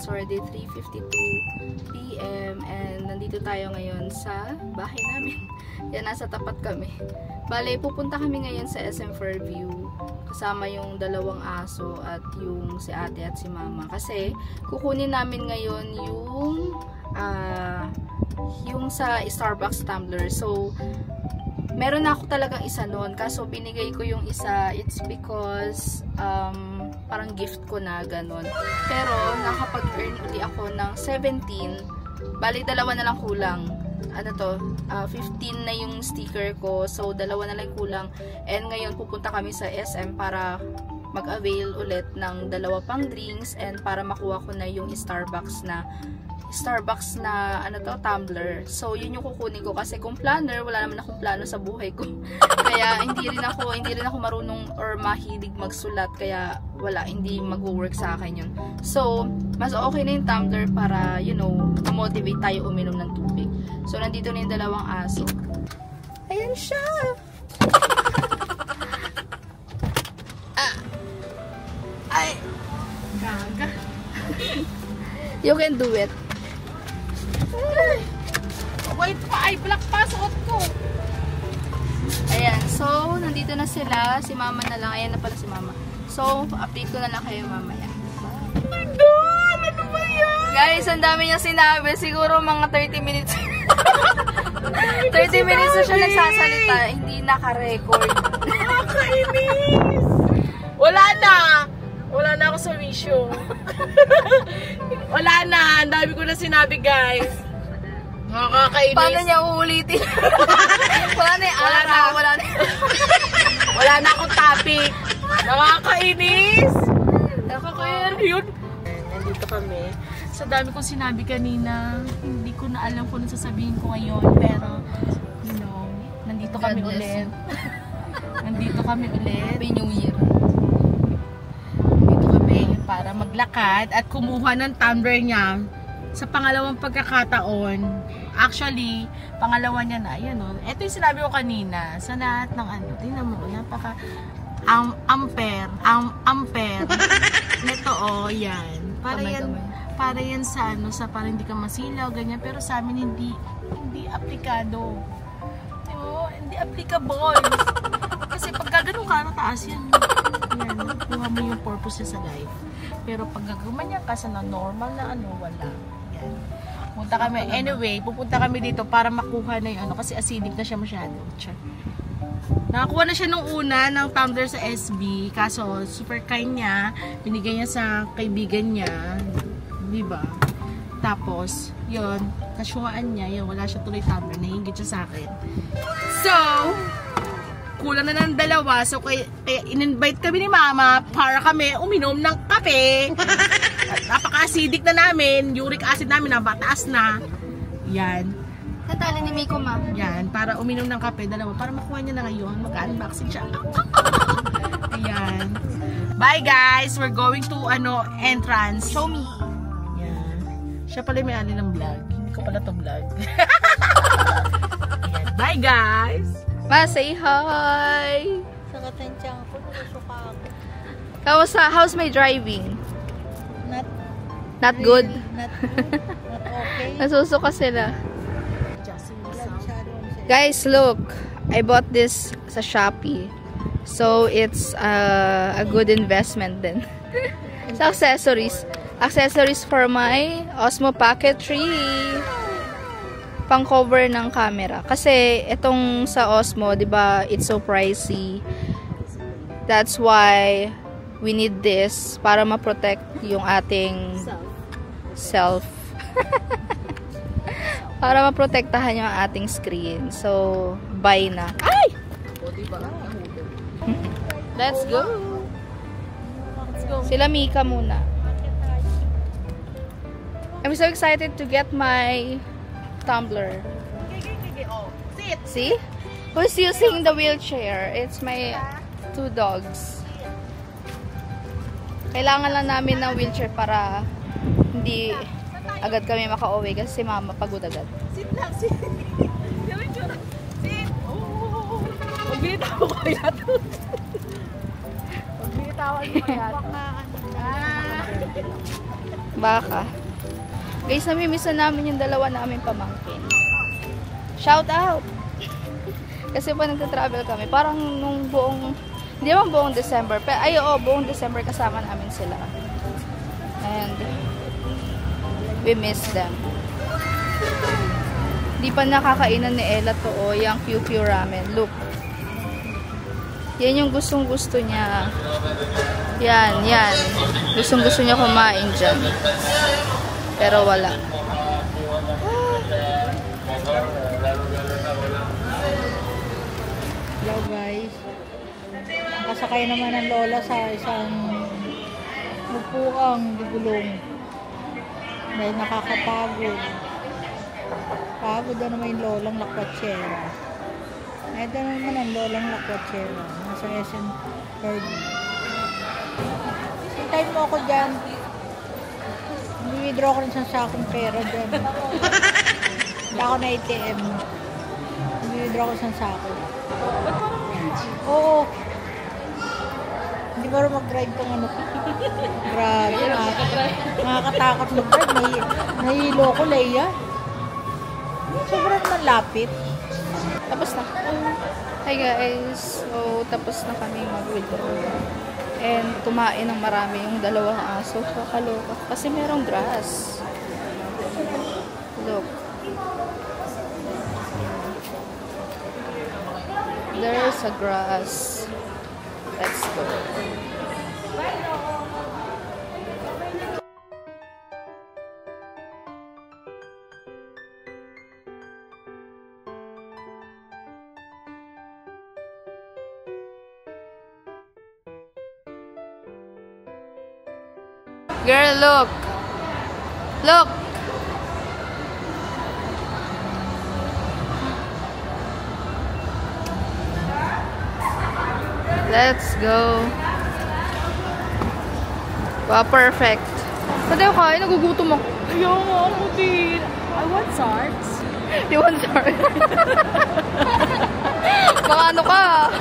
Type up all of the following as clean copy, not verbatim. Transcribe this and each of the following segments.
It's already 3:52 PM and nandito tayo ngayon sa bahay namin. Yan, nasa tapat kami. Bale, pupunta kami ngayon sa SM Fairview kasama yung dalawang aso at yung si ate at si mama. Kasi kukunin namin ngayon yung sa Starbucks tumbler. So, meron na ako talagang isa noon. Kaso binigay ko yung isa. It's because parang gift ko na ganun. Pero nakapag-earn ulit ako ng 17. Bali, dalawa na lang kulang. Ano to? 15 na yung sticker ko. So, dalawa na lang kulang. And ngayon pupunta kami sa SM para mag-avail ulit ng dalawa pang drinks and para makuha ko na yung Starbucks na ano to, tumbler. So, yun yung kukunin ko kasi kung planner, wala naman akong plano sa buhay ko. Kaya hindi rin ako marunong or mahilig magsulat, kaya wala, hindi mag-work sa akin yun. So, mas okay na yung tumbler para, you know, motivate tayo uminom ng tubig. So, nandito na yung dalawang aso. Ayan siya! Ay! Gaga! You can do it. Wait pa, ay black passport ko. Ayan, so nandito na sila, si mama na lang. Ayan na pala si mama. So, update ko na lang kayo mamaya. Ano ba yan? Guys, ang dami niya sinabi. Siguro mga 30 minutes. 30 minutes na siya nagsasalita. Hindi naka-record. Nakakainis. Wala na ako sa wisyo. Wala na. Ang dami ko na sinabi, guys. Nakakainis. Paano niya uulitin? Wala na yung araw. Wala na akong topic. Nakakainis. Yun. Nandito kami. Sa dami kong sinabi kanina, hindi ko na alam kung ano sasabihin ko ngayon. Pero, you know, nandito kami ulit. Nandito kami ulit. Happy New Year. Nandito kami para maglakad at kumuha ng tumbler niya sa pangalawang pagkakataon. Actually, pangalawa niya na. Ayan o. Ito yung sinabi ko kanina. Sa lahat ng ano. Tingnan mo. Napaka ampere. Ito o. Yan. Para yan sa ano. Sa para hindi ka masilaw. Ganyan. Pero sa amin hindi aplikado. Diba? Hindi applicable. Kasi pag gagano ka taas yan. Yan. Kuha mo yung purpose sa life. Pero pag gagawin ka sa normal na ano, wala. Yan. Punta kami. Anyway, pupunta kami dito para makuha na yung ano. Kasi acidic na siya masyado. Nakakuha na siya nung una ng tumbler sa SB. Kaso, super kind niya. Binigay niya sa kaibigan niya. Diba? Tapos, yun. Kasyuhaan niya. Yun, wala siya tuloy tumbler. Nahingit siya sa akin. So, kulang na ng dalawa. So, kaya in-invite kami ni Mama para kami uminom ng kape. Napaka-acidic na namin. Uric acid namin na bataas na. Yan. Natali ni Miko, ma'am. Yan. Para uminom ng kape. Dalawa. Para makuha niya na ngayon. Mag-unboxing siya. Ayan. Bye, guys. We're going to, entrance. Show me. Yan. Siya pala may alin ng vlog. Hindi ko pala to vlog. Ayan. Bye, guys. Ma, say hi! Sa katansyang ko, nasusuka ako. How's my driving? Not Really, good? Not good. Not okay. Nasusuka sila. Guys, look! I bought this sa Shopee. So, it's a good investment din. Sa accessories. Accessories for my Osmo Pocket 3. Pang cover ng camera. Kasi itong sa Osmo, 'di ba, it's so pricey. That's why we need this para ma-protect yung ating self. Para ma-protektahan yung ating screen. So, buy na. Ay! Let's go. Sila Mika muna. I'm so excited to get my tumbler. Sit. See? Who's using the wheelchair? It's my 2 dogs. Kailangan lang namin ng wheelchair para hindi agad kami makauwi kasi si Mama pagod agad. Sit lang, sit. Sit. Oh. Magbitaw ko yan. Magbitawan ko yan. Baka. Guys, namimiss na namin yung dalawa namin pamangkin. Shout out! Kasi pa nagta-travel kami. Parang nung buong, hindi naman buong December. Pero, ay, oo, buong December kasama namin sila. And, we miss them. Di pa nakakainan ni Ella to, oh, yung QQ ramen. Look. Yan yung gustong-gusto niya. Yan, yan. Gustong-gusto niya kumain dyan. Pero wala. Hello guys. Nakasakay naman ng lola sa isang upuang gulong. Dahil nakakapagod. Pagod na naman yung lolang lakwatsera. Ito naman ang lolang lakwatsera. Nasa SM Kirby. Hintayin mo ako dyan. Withdraw ko rin sa sakong pera dyan. Hindi ako na ATM. Withdraw ko sa sako. Oo. Hindi mo rin mag-drive kung ano. Grabe. Nakakatakot mag-drive. Nahilo ko, Leia. Sobrang naman lapit. Tapos na. Hi guys. So, tapos na kami mag-withdraw. And kumain ng marami yung dalawang aso. Kakaloka. Kasi merong grass. Look. There's a grass. Let's go. Girl, look. Look. Let's go. Wow, perfect. Pwede ako kain, nagugutom ako. Ayaw mo ako din. I want sarts. You want sarts? Baka ano ka?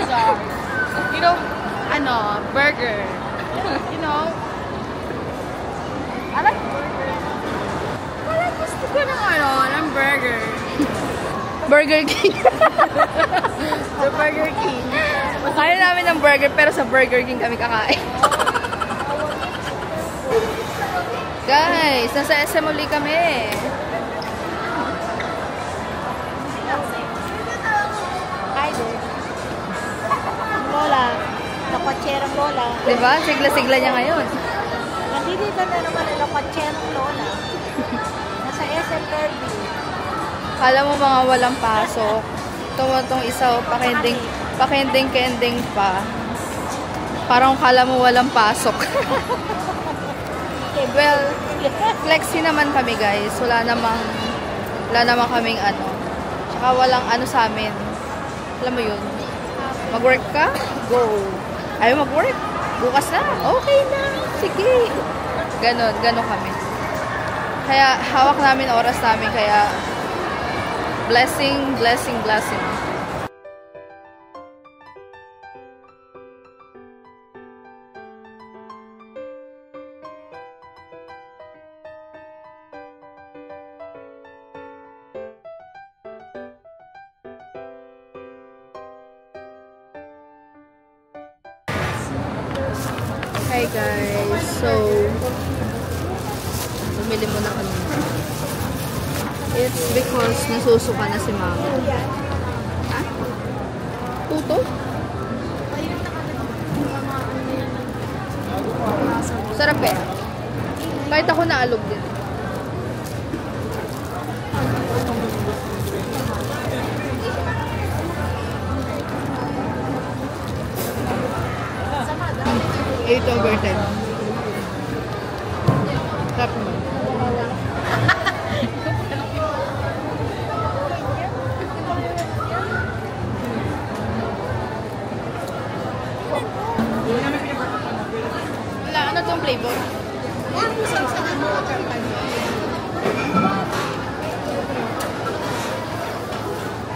Sarts. You know, ano, burger. You know, I like burger. Parang gusto ko ng ano, ng burger. Burger King. The Burger King. Kaya namin ng burger, pero sa Burger King kami kakain. Guys, nasa SM uli kami. Hi there. Lola. Lakwatsерang Lola. Diba? Sigla-sigla niya ngayon. Nandito na naman ang lakwatsерang Lola. Nasa SM Kirby. Kala mo mga walang pasok. Itong isa, pakending-kending pa. Parang kala mo walang pasok. Well, flexi naman kami guys. Wala namang kaming ano. Tsaka walang ano sa amin. Alam mo yun? Mag-work ka? Go. Ayaw mag-work? Bukas na? Okay na. Sige. Ganon kami. Kaya hawak namin oras namin. Kaya blessing. Hi guys, so bumili muna kami. It's because nasusuka na si mama. Ha? Tuto? Sarap eh. Kahit ako naalog din. Ito overtime. Sarap naman. Wala, ano tong flavor?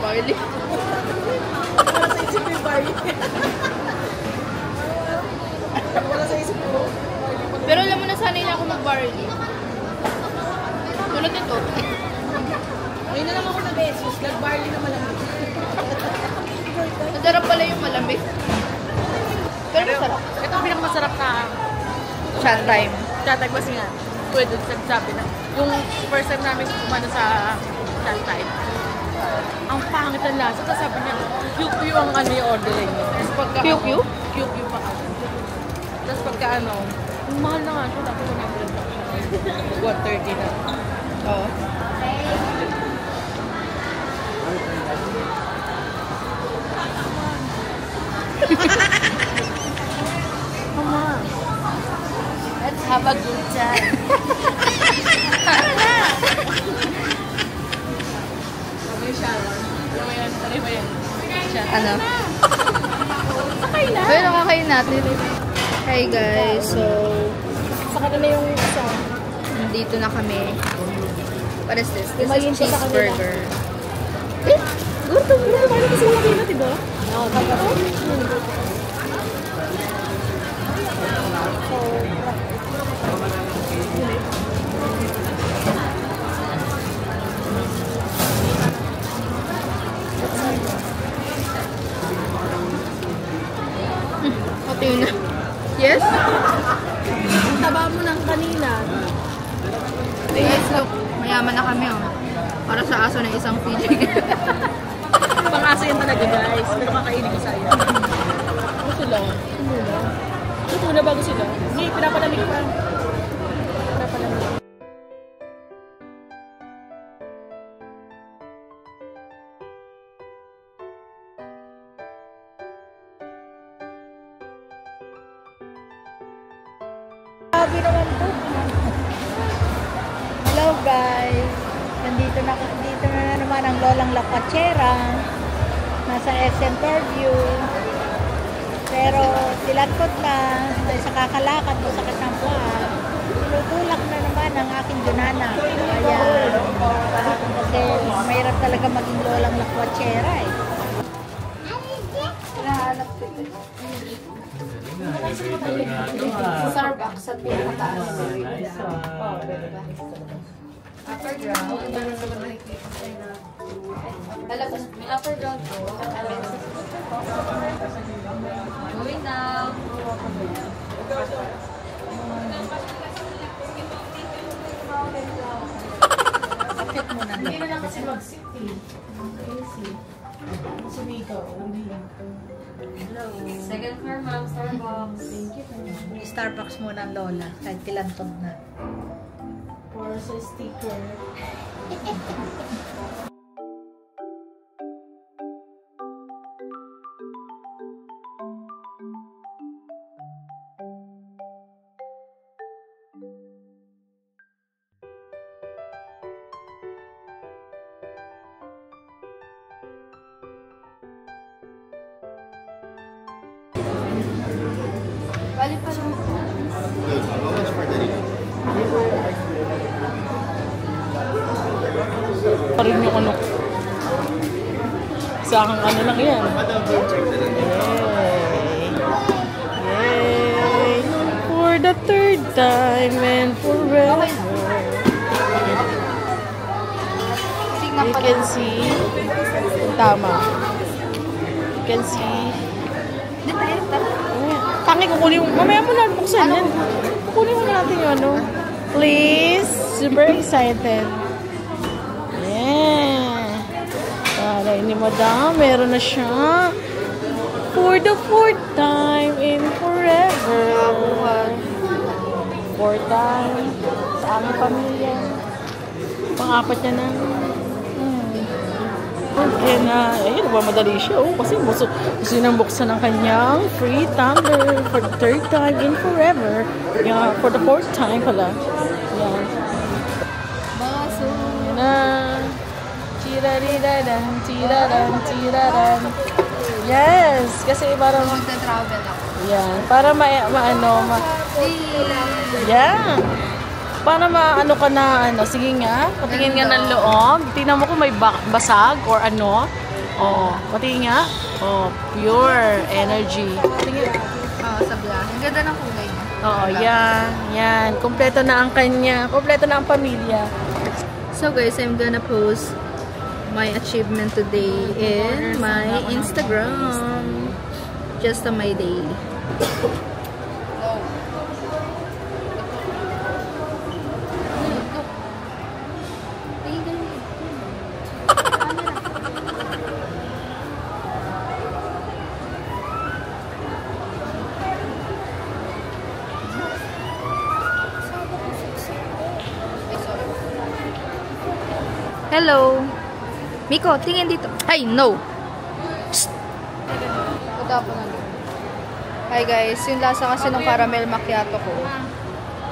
Barley. Wala sa isip yung barley. Wala sa isip ko. Pero alam mo na Ba't ito? Ayun na lang ako na beses. Nag-barley na malamig. Masarap pala yung malamig. Pero masarap. Ito ang pinakamasarap na Chat time. chatay kasi nga. Pwede nagsabi na. Yung first time namin kumana sa chatay. Ang pangit ang lasa. Tapos sabi niya, QQ ang ano yung ordering niya. Tapos pagka QQ? QQ pa kasi. Tapos pagka ano, yung mahal na nga siya. Dati 130 na. Oo. Mama, Let's have a good time. sabi ni Sharon. Alam mo yan, tari ba yan? Ano? Sakay na. Ayun, nakakain natin. Hi guys, so Saka na yung isa. nandito na kami. What is this? This Kumain is ka sa kanila. cheeseburger. Gusto mo naman kasi wala kayo, diba? Oo, tapos. Okay na. Yes? Ang taba mo ng kanina. Guys, look. Mayaman na kami, oh. Para sa aso na isang PG. Pang-aso yan talaga, guys. Pero kakainin ko sa'yo. Gusto lang. Gusto na bago sila. Hindi, pinapalamig pa. Pinapalamig. Sabi naman po. Hello guys. Nandito na naman ang Lolang Lakwachera. Nasa SM Fairview. Pero silatkot na dahil sa kakalakad mo sa kasampuan. Tinutulak na naman ang aking Junana. Kaya kasi mahirap talaga maging Lolang Lakwachera eh. Hinahanap ko ito. Sa Starbucks sa pinakataas. Upper ground. Lalabas. May upper ground po. Going now. Bakit mo na? Hindi na lang kasi mag-sit eh. Gusto dito. Hindi. Second floor, ma'am. Starbucks. Thank you. Starbucks muna ang Lola. Kahit kilantod na. For sa sticker. Bali pa lang. Pa rin yung ano. Sa akin ano lang yan. Yay! Yay! For the third time and forever. Tingnan You pa can lang. see. Tama. You can see. Di tayo. Tangi, kukunin mo. Mamaya mo na buksan yan. Kukunin mo natin yung ano. Please. Super excited. Yeah. Para ni Madam, meron na siya. For the fourth time in forever. Fourth time. Sa aming pamilya. Pang-apat niya na. And, ayun, madali siya, oh, kasi gusto nang buksan ng kanyang free tumbler for the third time in forever. Yeah, for the fourth time pala. Yan. Baso. Yan na. Chiraridadan, chiradan, chiradan. Yes, kasi parang, Magta-travel ako. yan, para yeah. Para maano ka na, ano, sige nga, patingin nga ng loob. Tingnan mo kung may basag or ano. Oo, patingin nga. Oh, pure energy. Patingin. Oo, sa black. Ang ganda ng kulay niya. Oo, yan, yan. Kompleto na ang kanya. Kompleto na ang pamilya. So guys, I'm gonna post my achievement today in my Instagram. Just on my day. Hello. Miko, tingin dito. Ay, no. Psst. Hi guys, yung lasa kasi ng caramel macchiato ko.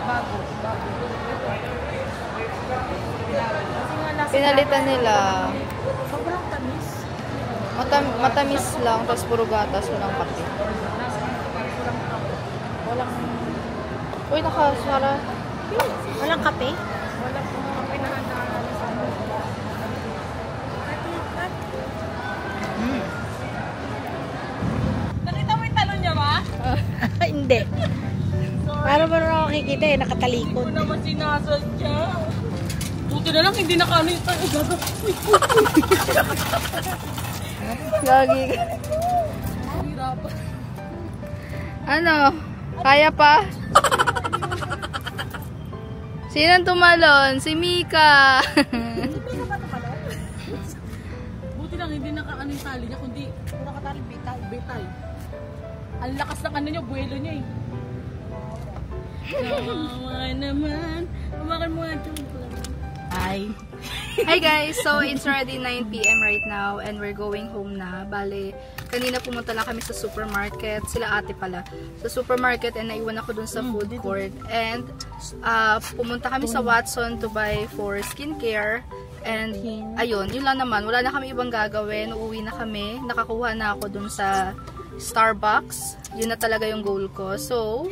Bago. Pinalitan nila. Sobrang tamis. Matamis lang, tapos puro gatas, walang kape. Walang Uy, nakasara. Walang kape? walang kape na handa. Nakita mo yung talon niya ba? Hindi. Para ba naman makikita eh, nakatalikod. Hindi ko naman sinasadya. Buti na lang, hindi nakaano yung talon. Lagi. Hirapan. Ano? Kaya pa? Sinong tumalon? Si Mika. Buti lang, hindi nakaano yung tali niya, kundi nakatali betay. Ang lakas ng ano niya, buwelo niya eh. Kawawa naman. Kumakan mo nga ito. Ay. Hi guys! So, it's already 9 PM right now and we're going home na. Bale, kanina pumunta lang kami sa supermarket. Sila ate pala. Sa supermarket and naiwan ako dun sa food court. And pumunta kami sa Watson to buy for skincare. And ayun, yun lang naman. Wala na kami ibang gagawin. Uuwi na kami. Nakakuha na ako dun sa Starbucks. Yun na talaga yung goal ko. So,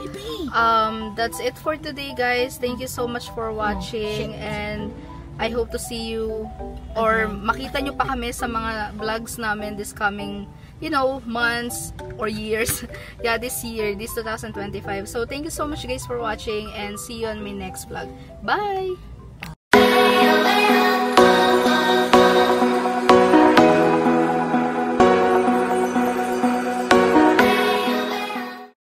that's it for today guys. Thank you so much for watching and I hope to see you or makita nyo pa kami sa mga vlogs namin this coming, you know, months or years. Yeah, this year, this 2025. So, thank you so much guys for watching and see you on my next vlog. Bye!